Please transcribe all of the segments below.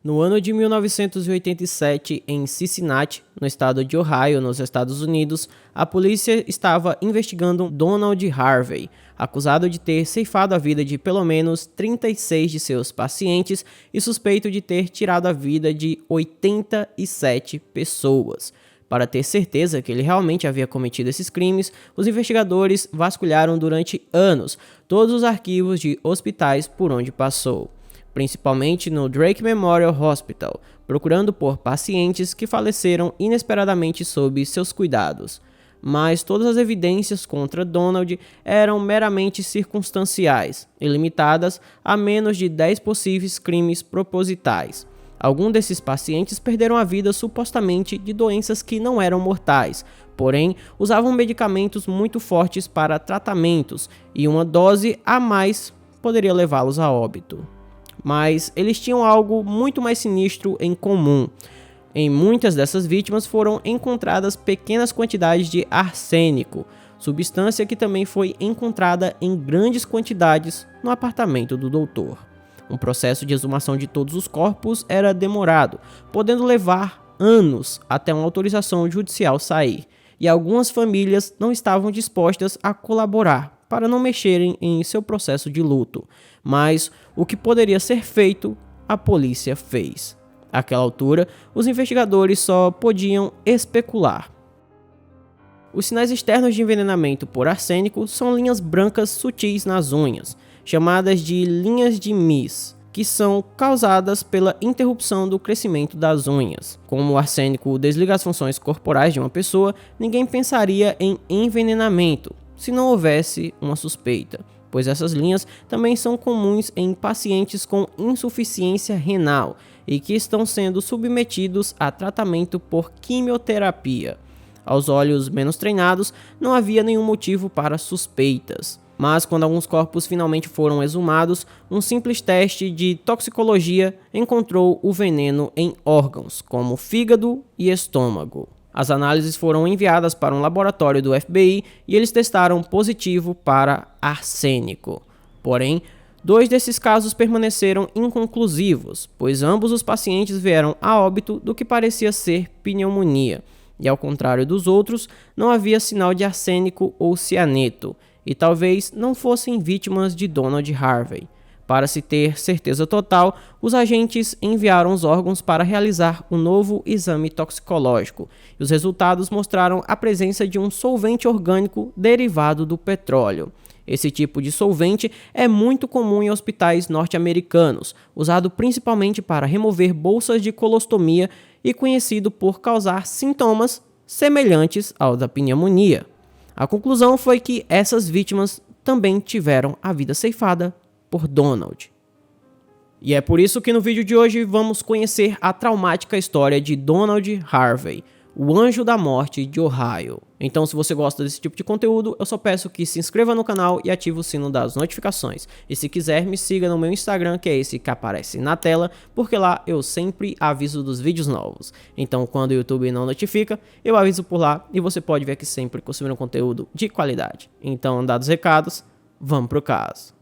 No ano de 1987, em Cincinnati, no estado de Ohio, nos Estados Unidos, a polícia estava investigando Donald Harvey, acusado de ter ceifado a vida de pelo menos 36 de seus pacientes e suspeito de ter tirado a vida de 87 pessoas. Para ter certeza que ele realmente havia cometido esses crimes, os investigadores vasculharam durante anos todos os arquivos de hospitais por onde passou, principalmente no Drake Memorial Hospital, procurando por pacientes que faleceram inesperadamente sob seus cuidados. Mas todas as evidências contra Donald eram meramente circunstanciais e limitadas a menos de 10 possíveis crimes propositais. Alguns desses pacientes perderam a vida supostamente de doenças que não eram mortais, porém usavam medicamentos muito fortes para tratamentos e uma dose a mais poderia levá-los a óbito. Mas eles tinham algo muito mais sinistro em comum. Em muitas dessas vítimas foram encontradas pequenas quantidades de arsênico, substância que também foi encontrada em grandes quantidades no apartamento do doutor. Um processo de exumação de todos os corpos era demorado, podendo levar anos até uma autorização judicial sair, e algumas famílias não estavam dispostas a colaborar para não mexerem em seu processo de luto, mas o que poderia ser feito, a polícia fez. Àquela altura, os investigadores só podiam especular. Os sinais externos de envenenamento por arsênico são linhas brancas sutis nas unhas, chamadas de linhas de Mies, que são causadas pela interrupção do crescimento das unhas. Como o arsênico desliga as funções corporais de uma pessoa, ninguém pensaria em envenenamento se não houvesse uma suspeita, pois essas linhas também são comuns em pacientes com insuficiência renal e que estão sendo submetidos a tratamento por quimioterapia. Aos olhos menos treinados, não havia nenhum motivo para suspeitas. Mas quando alguns corpos finalmente foram exumados, um simples teste de toxicologia encontrou o veneno em órgãos, como fígado e estômago. As análises foram enviadas para um laboratório do FBI e eles testaram positivo para arsênico. Porém, 2 desses casos permaneceram inconclusivos, pois ambos os pacientes vieram a óbito do que parecia ser pneumonia. E ao contrário dos outros, não havia sinal de arsênico ou cianeto, e talvez não fossem vítimas de Donald Harvey. Para se ter certeza total, os agentes enviaram os órgãos para realizar um novo exame toxicológico, e os resultados mostraram a presença de um solvente orgânico derivado do petróleo. Esse tipo de solvente é muito comum em hospitais norte-americanos, usado principalmente para remover bolsas de colostomia e conhecido por causar sintomas semelhantes aos da pneumonia. A conclusão foi que essas vítimas também tiveram a vida ceifada por Donald. E é por isso que no vídeo de hoje vamos conhecer a traumática história de Donald Harvey, o anjo da morte de Ohio. Então, se você gosta desse tipo de conteúdo, eu só peço que se inscreva no canal e ative o sino das notificações. E se quiser, me siga no meu Instagram, que é esse que aparece na tela, porque lá eu sempre aviso dos vídeos novos. Então, quando o YouTube não notifica, eu aviso por lá e você pode ver que sempre consumindo conteúdo de qualidade. Então, dados os recados, vamos pro caso.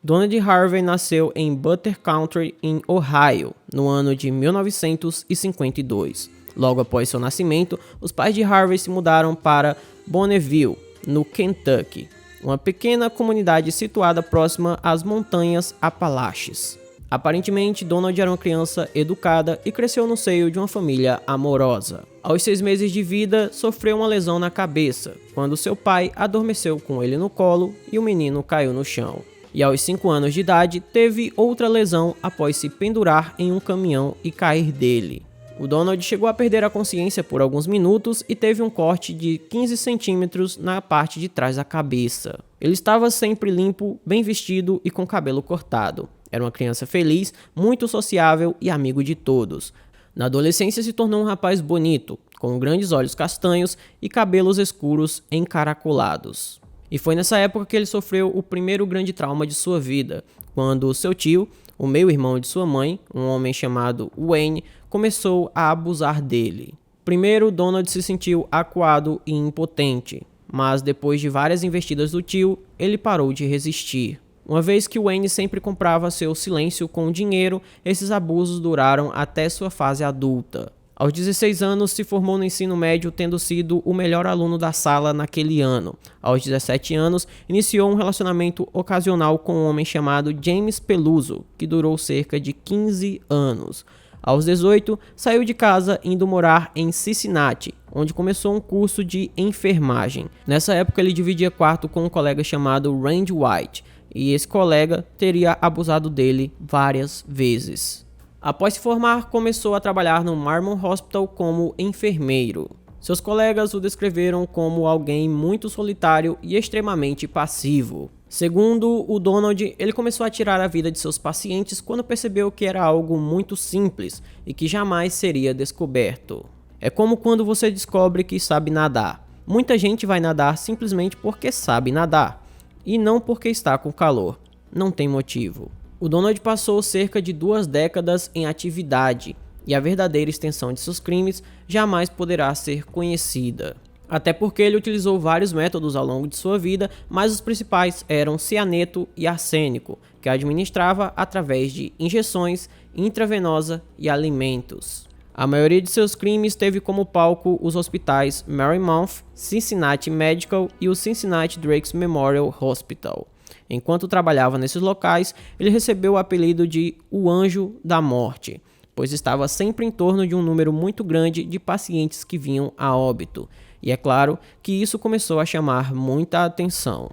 Donald Harvey nasceu em Butler County, em Ohio, no ano de 1952. Logo após seu nascimento, os pais de Harvey se mudaram para Bonneville, no Kentucky, uma pequena comunidade situada próxima às montanhas Apalaches. Aparentemente, Donald era uma criança educada e cresceu no seio de uma família amorosa. Aos 6 meses de vida, sofreu uma lesão na cabeça, quando seu pai adormeceu com ele no colo e o menino caiu no chão. E aos 5 anos de idade, teve outra lesão após se pendurar em um caminhão e cair dele. O Donald chegou a perder a consciência por alguns minutos e teve um corte de 15 centímetros na parte de trás da cabeça. Ele estava sempre limpo, bem vestido e com cabelo cortado. Era uma criança feliz, muito sociável e amigo de todos. Na adolescência se tornou um rapaz bonito, com grandes olhos castanhos e cabelos escuros encaracolados. E foi nessa época que ele sofreu o primeiro grande trauma de sua vida, quando seu tio, o meio-irmão de sua mãe, um homem chamado Wayne, começou a abusar dele. Primeiro, Donald se sentiu acuado e impotente, mas depois de várias investidas do tio, ele parou de resistir. Uma vez que Wayne sempre comprava seu silêncio com dinheiro, esses abusos duraram até sua fase adulta. Aos 16 anos, se formou no ensino médio, tendo sido o melhor aluno da sala naquele ano. Aos 17 anos, iniciou um relacionamento ocasional com um homem chamado James Peluso, que durou cerca de 15 anos. Aos 18, saiu de casa indo morar em Cincinnati, onde começou um curso de enfermagem. Nessa época, ele dividia quarto com um colega chamado Randy White, e esse colega teria abusado dele várias vezes. Após se formar, começou a trabalhar no Marmon Hospital como enfermeiro. Seus colegas o descreveram como alguém muito solitário e extremamente passivo. Segundo o Donald, ele começou a tirar a vida de seus pacientes quando percebeu que era algo muito simples e que jamais seria descoberto. É como quando você descobre que sabe nadar. Muita gente vai nadar simplesmente porque sabe nadar, e não porque está com calor. Não tem motivo. O Donald passou cerca de 2 décadas em atividade, e a verdadeira extensão de seus crimes jamais poderá ser conhecida. Até porque ele utilizou vários métodos ao longo de sua vida, mas os principais eram cianeto e arsênico, que administrava através de injeções intravenosa e alimentos. A maioria de seus crimes teve como palco os hospitais Marymount, Cincinnati Medical e o Cincinnati Drake's Memorial Hospital. Enquanto trabalhava nesses locais, ele recebeu o apelido de o Anjo da Morte, pois estava sempre em torno de um número muito grande de pacientes que vinham a óbito. E é claro que isso começou a chamar muita atenção.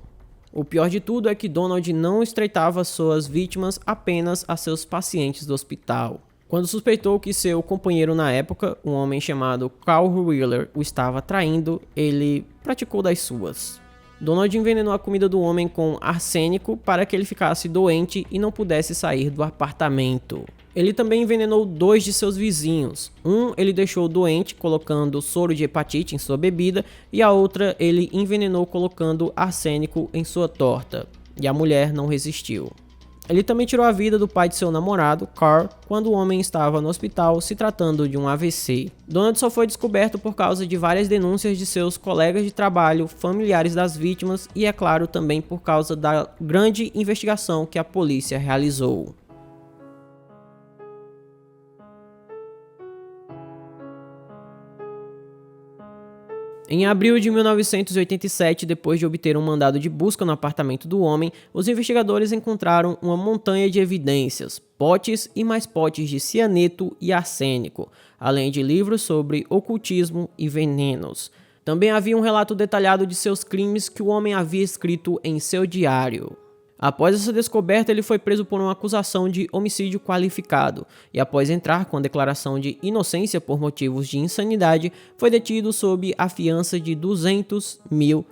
O pior de tudo é que Donald não estreitava suas vítimas apenas a seus pacientes do hospital. Quando suspeitou que seu companheiro na época, um homem chamado Carl Wheeler, o estava traindo, ele praticou das suas. Donald envenenou a comida do homem com arsênico para que ele ficasse doente e não pudesse sair do apartamento. Ele também envenenou 2 de seus vizinhos. Um ele deixou doente colocando soro de hepatite em sua bebida e a outra ele envenenou colocando arsênico em sua torta. E a mulher não resistiu. Ele também tirou a vida do pai de seu namorado, Carl, quando o homem estava no hospital se tratando de um AVC. Donald só foi descoberto por causa de várias denúncias de seus colegas de trabalho, familiares das vítimas e, é claro, também por causa da grande investigação que a polícia realizou. Em abril de 1987, depois de obter um mandado de busca no apartamento do homem, os investigadores encontraram uma montanha de evidências, potes e mais potes de cianeto e arsênico, além de livros sobre ocultismo e venenos. Também havia um relato detalhado de seus crimes que o homem havia escrito em seu diário. Após essa descoberta, ele foi preso por uma acusação de homicídio qualificado e, após entrar com a declaração de inocência por motivos de insanidade, foi detido sob a fiança de $200 mil.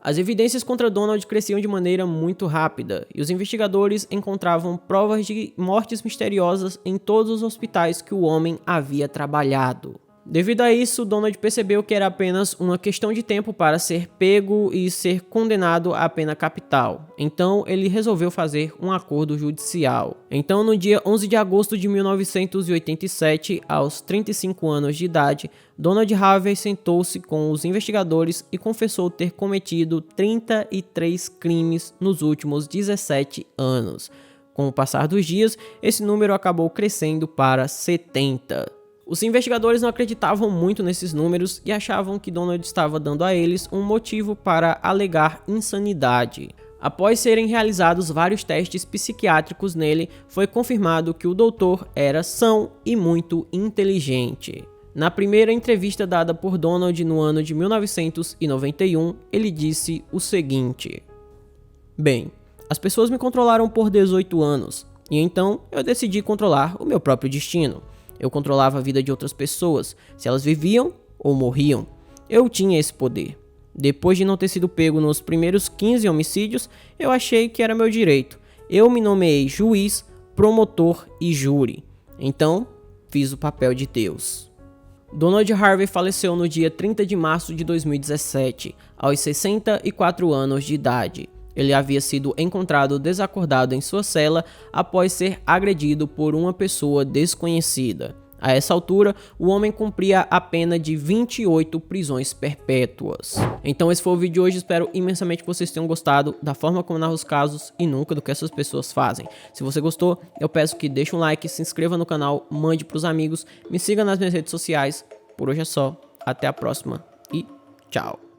As evidências contra Donald cresciam de maneira muito rápida e os investigadores encontravam provas de mortes misteriosas em todos os hospitais que o homem havia trabalhado. Devido a isso, Donald percebeu que era apenas uma questão de tempo para ser pego e ser condenado à pena capital. Então, ele resolveu fazer um acordo judicial. Então, no dia 11 de agosto de 1987, aos 35 anos de idade, Donald Harvey sentou-se com os investigadores e confessou ter cometido 33 crimes nos últimos 17 anos. Com o passar dos dias, esse número acabou crescendo para 70. Os investigadores não acreditavam muito nesses números e achavam que Donald estava dando a eles um motivo para alegar insanidade. Após serem realizados vários testes psiquiátricos nele, foi confirmado que o doutor era são e muito inteligente. Na primeira entrevista dada por Donald no ano de 1991, ele disse o seguinte: "Bem, as pessoas me controlaram por 18 anos, e então eu decidi controlar o meu próprio destino. Eu controlava a vida de outras pessoas, se elas viviam ou morriam. Eu tinha esse poder. Depois de não ter sido pego nos primeiros 15 homicídios, eu achei que era meu direito. Eu me nomeei juiz, promotor e júri. Então, fiz o papel de Deus." Donald Harvey faleceu no dia 30 de março de 2017, aos 64 anos de idade. Ele havia sido encontrado desacordado em sua cela após ser agredido por uma pessoa desconhecida. A essa altura, o homem cumpria a pena de 28 prisões perpétuas. Então esse foi o vídeo de hoje, espero imensamente que vocês tenham gostado da forma como narro os casos e nunca do que essas pessoas fazem. Se você gostou, eu peço que deixe um like, se inscreva no canal, mande para os amigos, me siga nas minhas redes sociais. Por hoje é só, até a próxima e tchau.